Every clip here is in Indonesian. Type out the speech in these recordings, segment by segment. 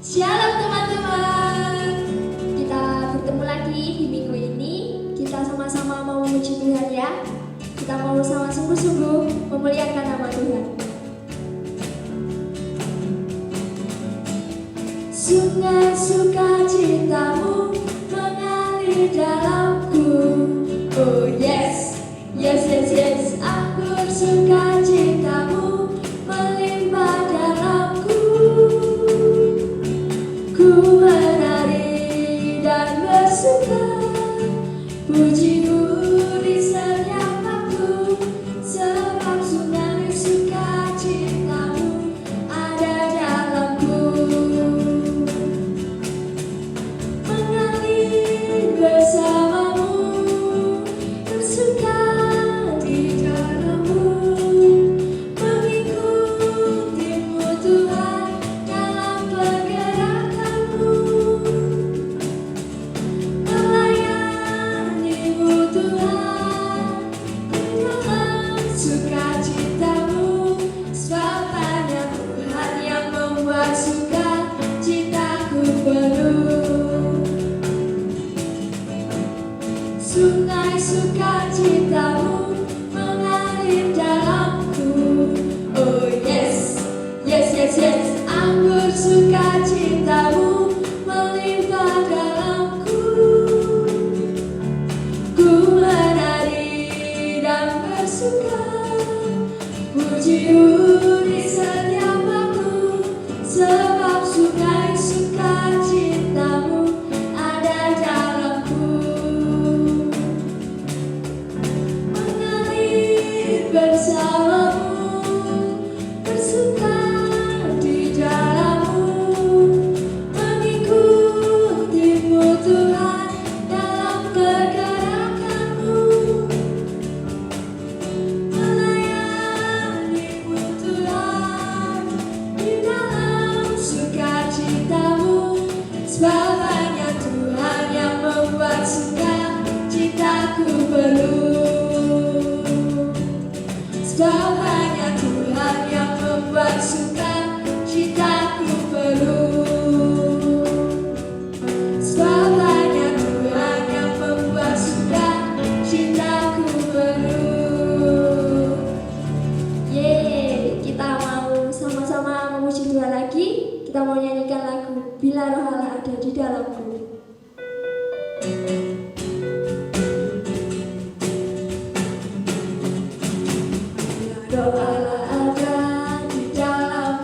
Shalom teman-teman, kita bertemu lagi di minggu ini. Kita sama-sama mau memuji Tuhan ya. Kita mau sama sungguh-sungguh memuliakan nama Tuhan. Sungai sukacitamu mengalir dalamku. Oh yes, yes, yes, yes. Anggur sukacitamu melimpah dalamku. Ku menari dan bersuka, pujimu di setiap waktu, sebab sungai sukacitamu ada dalamku. Mengalir bersamamu, bersuka di dalammu, mengikutimu Tuhan dalam pergerakanmu, melayanimu Tuhan di dalam sukacitamu, sebab hanya Tuhan yang membuat sukacitaku penuh. Sungai sukacitamu mengalir dalamku. Oh yes, yes, yes, yes. Anggur sukacitamu melimpah dalamku. Ku menari dan bersuka, pujimu di setiap waktu, sebab sungai sukacitamu ada dalamku. Mengalir bersamamu, bersuka di dalammu, mengikutimu Tuhan dalam pergerakanmu, melayanimu Tuhan di dalam sukacitamu, sebab hanya Tuhan yang membuat sukacitaku penuh. Sebab hanya Tuhan yang membuat sukacitaku penuh. Sebab hanya Tuhan yang membuat sukacitaku penuh. Yeay, kita mau sama-sama memuji Tuhan lagi. Kita mau nyanyikan lagu Bila Roh Allah Ada di Dalamku. Roh Allah ada di dalam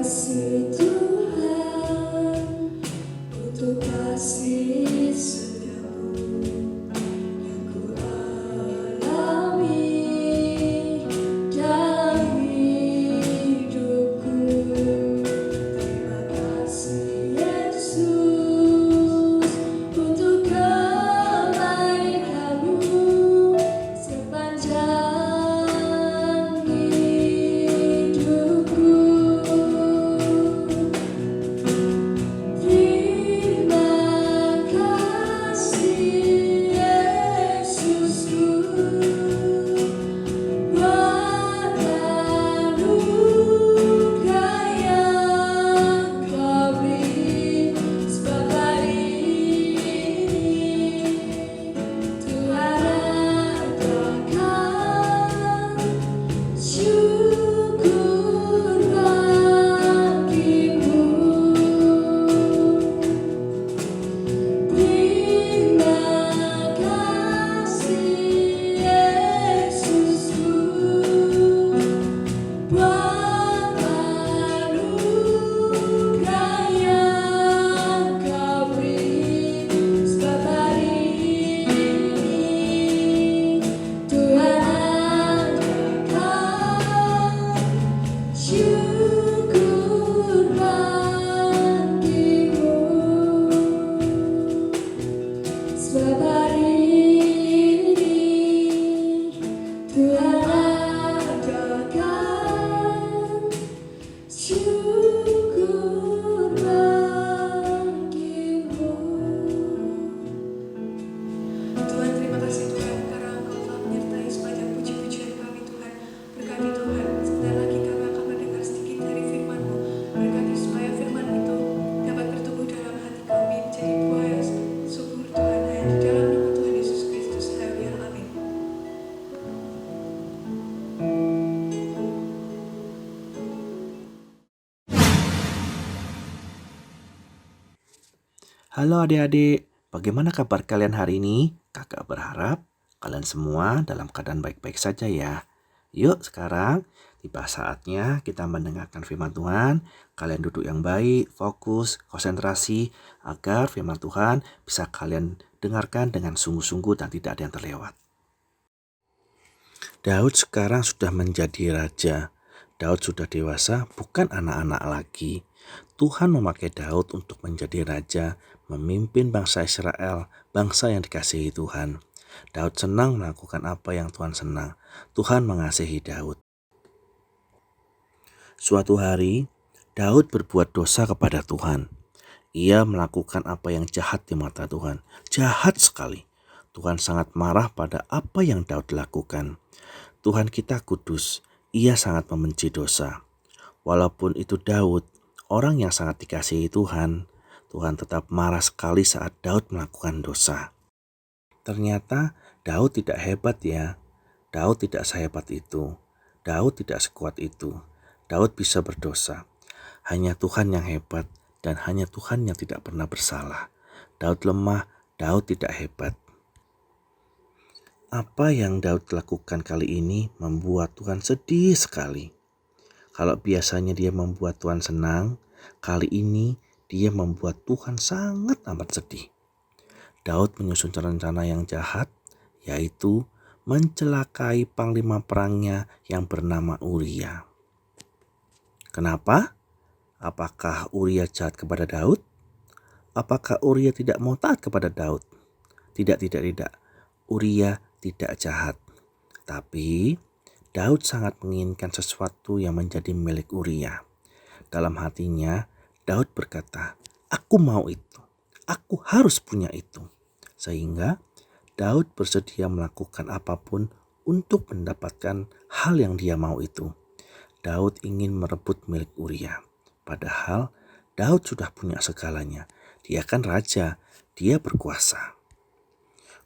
kasih Tuhan, untuk kasih setiamu yang ku alami dalam hidupku. Terima kasih Yesus untuk kebaikan-Mu sepanjang hidupku. Terima kasih Yesusku buat anugerah yang Kau beri, sebab hari ini Tuhan adakan syukur bagimu. Terima kasih Yesusku buat anugerah yang Kau beri, sebab hari ini Tuhan adakan syukur bagimu. Sebab hari ini Tuhan adakan syukur bagimu. Tuhan, terima kasih Tuhan karena Engkau telah menyertai sepanjang puji-pujian kami Tuhan. Berkati Tuhan, sebentar lagi kami akan mendengar sedikit dari firman-Mu. Berkati supaya firman itu dapat bertumbuh dalam hati kami menjadi buah yang subur Tuhan. Hanya di dalam nama Tuhan Yesus Kristus, haleluya, amin. Halo adik-adik, bagaimana kabar kalian hari ini? Kakak berharap kalian semua dalam keadaan baik-baik saja ya. Yuk sekarang tiba saatnya kita mendengarkan firman Tuhan. Kalian duduk yang baik, fokus, konsentrasi agar firman Tuhan bisa kalian dengarkan dengan sungguh-sungguh dan tidak ada yang terlewat. Daud sekarang sudah menjadi raja. Daud sudah dewasa, bukan anak-anak lagi. Tuhan memakai Daud untuk menjadi raja, memimpin bangsa Israel, bangsa yang dikasihi Tuhan. Daud senang melakukan apa yang Tuhan senang. Tuhan mengasihi Daud. Suatu hari, Daud berbuat dosa kepada Tuhan. Ia melakukan apa yang jahat di mata Tuhan. Jahat sekali. Tuhan sangat marah pada apa yang Daud lakukan. Tuhan kita kudus. Ia sangat membenci dosa. Walaupun itu Daud, orang yang sangat dikasihi Tuhan, Tuhan tetap marah sekali saat Daud melakukan dosa. Ternyata Daud tidak hebat ya. Daud tidak sehebat itu. Daud tidak sekuat itu. Daud bisa berdosa. Hanya Tuhan yang hebat dan hanya Tuhan yang tidak pernah bersalah. Daud lemah, Daud tidak hebat. Apa yang Daud lakukan kali ini membuat Tuhan sedih sekali. Kalau biasanya dia membuat Tuhan senang, kali ini dia membuat Tuhan sangat amat sedih. Daud menyusun rencana yang jahat, yaitu mencelakai panglima perangnya yang bernama Uria. Kenapa? Apakah Uria jahat kepada Daud? Apakah Uria tidak mau taat kepada Daud? Tidak. Uria tidak jahat. Tapi Daud sangat menginginkan sesuatu yang menjadi milik Uria. Dalam hatinya, Daud berkata, "Aku mau itu. Aku harus punya itu." Sehingga Daud bersedia melakukan apapun untuk mendapatkan hal yang dia mau itu. Daud ingin merebut milik Uria. Padahal Daud sudah punya segalanya. Dia kan raja, dia berkuasa.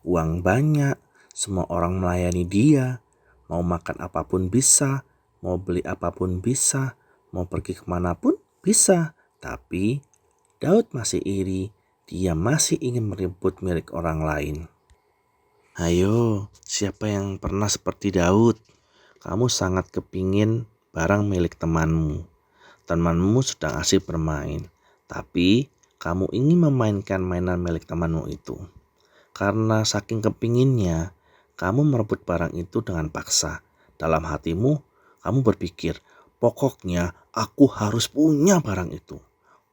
Uang banyak, semua orang melayani dia. Mau makan apapun bisa, mau beli apapun bisa, mau pergi kemanapun bisa. Tapi Daud masih iri, dia masih ingin merebut milik orang lain. Ayo, siapa yang pernah seperti Daud? Kamu sangat kepingin barang milik temanmu. Temanmu sedang asik bermain, tapi kamu ingin memainkan mainan milik temanmu itu. Karena saking kepinginnya, kamu merebut barang itu dengan paksa. Dalam hatimu, kamu berpikir, pokoknya aku harus punya barang itu.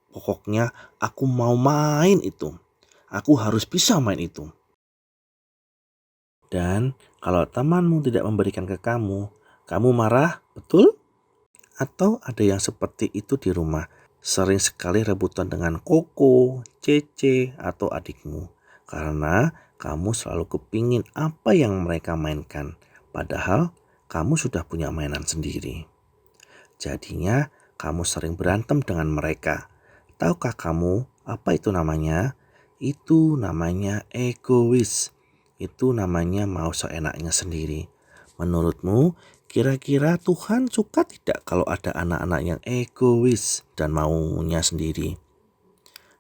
Pokoknya aku mau main itu. Aku harus bisa main itu. Dan kalau temanmu tidak memberikan ke kamu marah, betul? Atau ada yang seperti itu di rumah, sering sekali rebutan dengan Koko, Cece, atau adikmu. Karena kamu selalu kepingin apa yang mereka mainkan, padahal kamu sudah punya mainan sendiri. Jadinya kamu sering berantem dengan mereka. Tahukah kamu apa itu namanya? Itu namanya egois. Itu namanya mau seenaknya sendiri. Menurutmu, kira-kira Tuhan suka tidak kalau ada anak-anak yang egois dan maunya sendiri?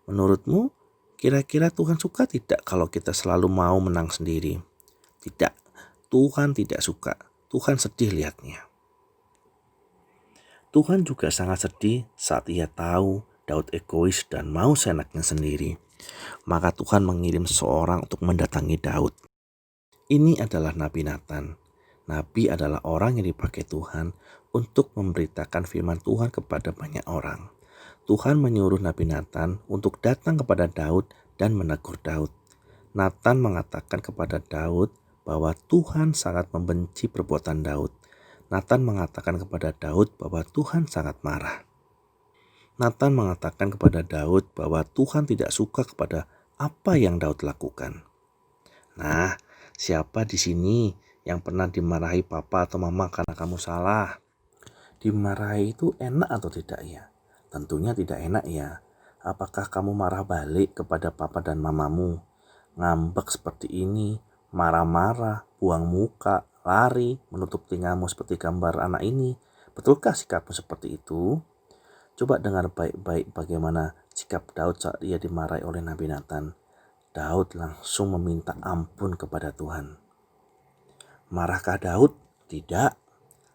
Menurutmu, kira-kira Tuhan suka tidak kalau kita selalu mau menang sendiri? Tidak, Tuhan tidak suka. Tuhan sedih lihatnya. Tuhan juga sangat sedih saat ia tahu Daud egois dan mau seenaknya sendiri. Maka Tuhan mengirim seorang untuk mendatangi Daud. Ini adalah Nabi Nathan. Nabi adalah orang yang dipakai Tuhan untuk memberitakan firman Tuhan kepada banyak orang. Tuhan menyuruh Nabi Nathan untuk datang kepada Daud dan menegur Daud. Nathan mengatakan kepada Daud bahwa Tuhan sangat membenci perbuatan Daud. Nathan mengatakan kepada Daud bahwa Tuhan sangat marah. Nathan mengatakan kepada Daud bahwa Tuhan tidak suka kepada apa yang Daud lakukan. Nah, siapa di sini yang pernah dimarahi papa atau mama karena kamu salah? Dimarahi itu enak atau tidak ya? Tentunya tidak enak ya. Apakah kamu marah balik kepada papa dan mamamu? Ngambek seperti ini, marah-marah, buang muka, lari, menutup telingamu seperti gambar anak ini. Betulkah sikapmu seperti itu? Coba dengar baik-baik bagaimana sikap Daud saat ia dimarahi oleh Nabi Nathan. Daud langsung meminta ampun kepada Tuhan. Marahkah Daud? Tidak.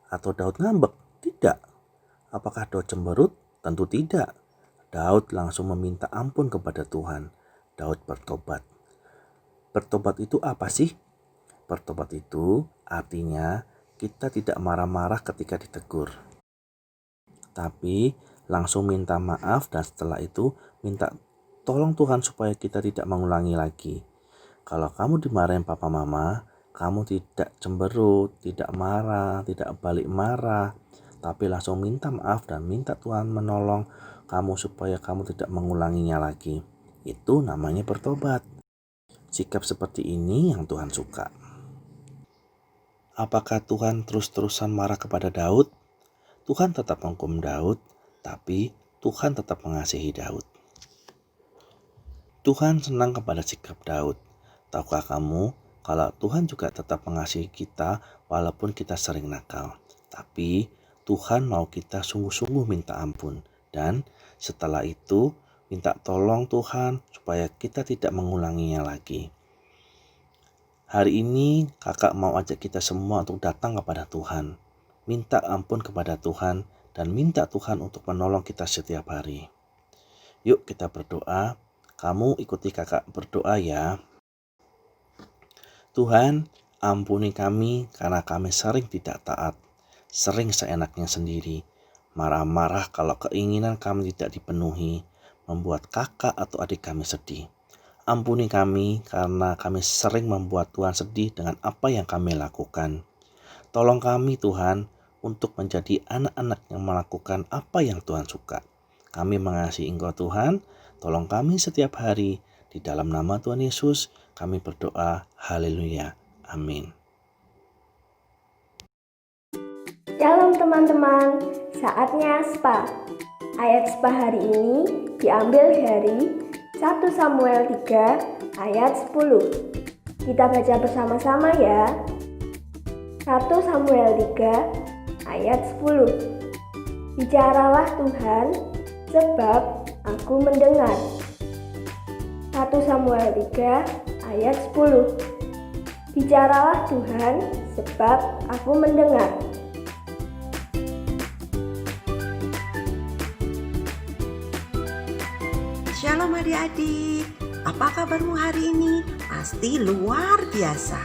Atau Daud ngambek? Tidak. Apakah Daud cemberut? Tentu tidak. Daud langsung meminta ampun kepada Tuhan. Daud bertobat. Bertobat itu apa sih? Bertobat itu artinya kita tidak marah-marah ketika ditegur, tapi langsung minta maaf dan setelah itu minta tolong Tuhan supaya kita tidak mengulangi lagi. Kalau kamu dimarahin papa mama, kamu tidak cemberut, tidak marah, tidak balik marah, tapi langsung minta maaf dan minta Tuhan menolong kamu supaya kamu tidak mengulanginya lagi. Itu namanya bertobat. Sikap seperti ini yang Tuhan suka. Apakah Tuhan terus-terusan marah kepada Daud? Tuhan tetap menghukum Daud, tapi Tuhan tetap mengasihi Daud. Tuhan senang kepada sikap Daud. Tahukah kamu kalau Tuhan juga tetap mengasihi kita walaupun kita sering nakal. Tapi Tuhan mau kita sungguh-sungguh minta ampun. Dan setelah itu minta tolong Tuhan supaya kita tidak mengulanginya lagi. Hari ini kakak mau ajak kita semua untuk datang kepada Tuhan. Minta ampun kepada Tuhan dan minta Tuhan untuk menolong kita setiap hari. Yuk kita berdoa. Kamu ikuti kakak berdoa ya. Tuhan, ampuni kami karena kami sering tidak taat, sering seenaknya sendiri, marah-marah kalau keinginan kami tidak dipenuhi, membuat kakak atau adik kami sedih. Ampuni kami karena kami sering membuat Tuhan sedih dengan apa yang kami lakukan. Tolong kami Tuhan untuk menjadi anak-anak yang melakukan apa yang Tuhan suka. Kami mengasihi Engkau Tuhan, tolong kami setiap hari. Di dalam nama Tuhan Yesus kami berdoa. Haleluya. Amin. Shalom teman-teman, saatnya SPA. Ayat SPA hari ini diambil dari 1 Samuel 3 ayat 10. Kita baca bersama-sama ya. 1 Samuel 3 ayat 10. Bicaralah Tuhan, sebab aku mendengar. 1 Samuel 3 ayat 10. Bicaralah Tuhan, sebab aku mendengar. Shalom adik-adik, apa kabarmu hari ini? Pasti luar biasa.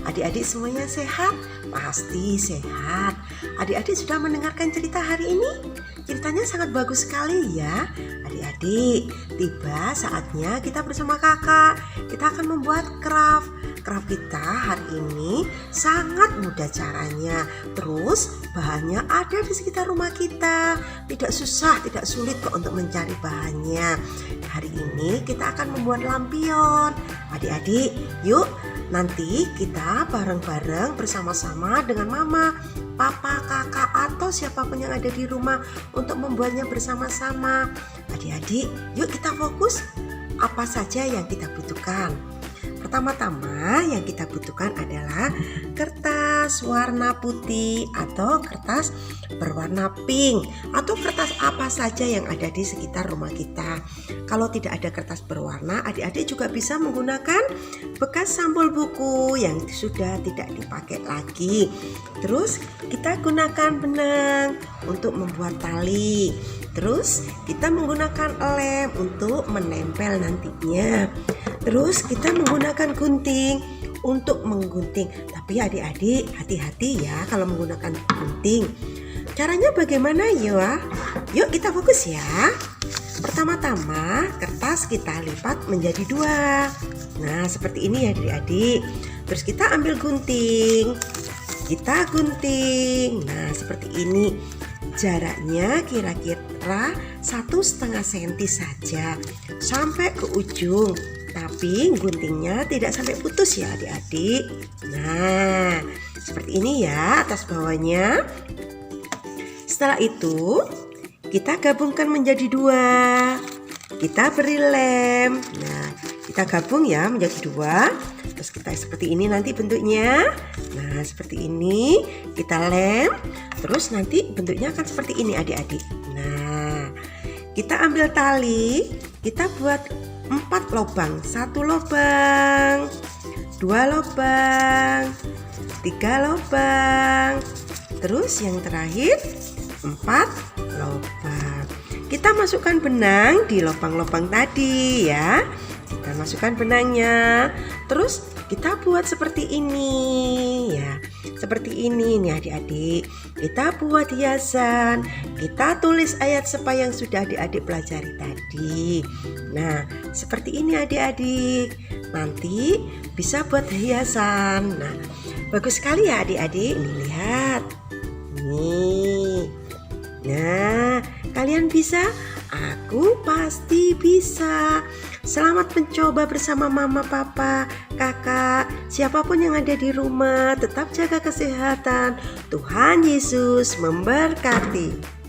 Adik-adik semuanya sehat? Pasti sehat. Adik-adik sudah mendengarkan cerita hari ini? Ceritanya sangat bagus sekali ya. Adik-adik, tiba saatnya kita bersama kakak. Kita akan membuat craft. Craft kita hari ini sangat mudah caranya. Terus bahannya ada di sekitar rumah kita. Tidak susah, tidak sulit kok untuk mencari bahannya. Hari ini kita akan membuat lampion. Adik-adik, yuk nanti kita bareng-bareng bersama-sama dengan mama, papa, kakak, atau siapapun yang ada di rumah untuk membuatnya bersama-sama. Adik-adik, yuk kita fokus apa saja yang kita butuhkan. Pertama-tama yang kita butuhkan adalah kertas warna putih atau kertas berwarna pink atau kertas apa saja yang ada di sekitar rumah kita. Kalau tidak ada kertas berwarna, adik-adik juga bisa menggunakan bekas sampul buku yang sudah tidak dipakai lagi. Terus kita gunakan benang untuk membuat tali. Terus kita menggunakan lem untuk menempel nantinya. Terus kita menggunakan gunting untuk menggunting. Tapi adik-adik hati-hati ya kalau menggunakan gunting. Caranya bagaimana ya? Yuk kita fokus ya. Pertama-tama kertas kita lipat menjadi 2. Nah seperti ini ya adik-adik. Terus kita ambil gunting. Kita gunting. Nah seperti ini. Jaraknya kira-kira 1,5 cm saja sampai ke ujung. Tapi guntingnya tidak sampai putus ya adik-adik. Nah seperti ini ya atas bawahnya. Setelah itu kita gabungkan menjadi 2. Kita beri lem. Nah kita gabung ya menjadi 2. Terus kita seperti ini nanti bentuknya. Nah seperti ini kita lem. Terus nanti bentuknya akan seperti ini adik-adik. Nah kita ambil tali. Kita buat 4 lubang. 1 lubang, 2 lubang, 3 lubang. Terus yang terakhir 4 lubang. Kita masukkan benang di lubang-lubang tadi ya. Kita masukkan benangnya. Terus kita buat seperti ini ya. Seperti ini nih adik-adik. Kita buat hiasan. Kita tulis ayat sepa yang sudah adik-adik pelajari tadi. Nah seperti ini adik-adik. Nanti bisa buat hiasan. Nah bagus sekali ya adik-adik. Nih lihat. Nih. Nah kalian bisa? Aku pasti bisa. Selamat mencoba bersama mama, papa, kakak, siapapun yang ada di rumah. Tetap jaga kesehatan. Tuhan Yesus memberkati.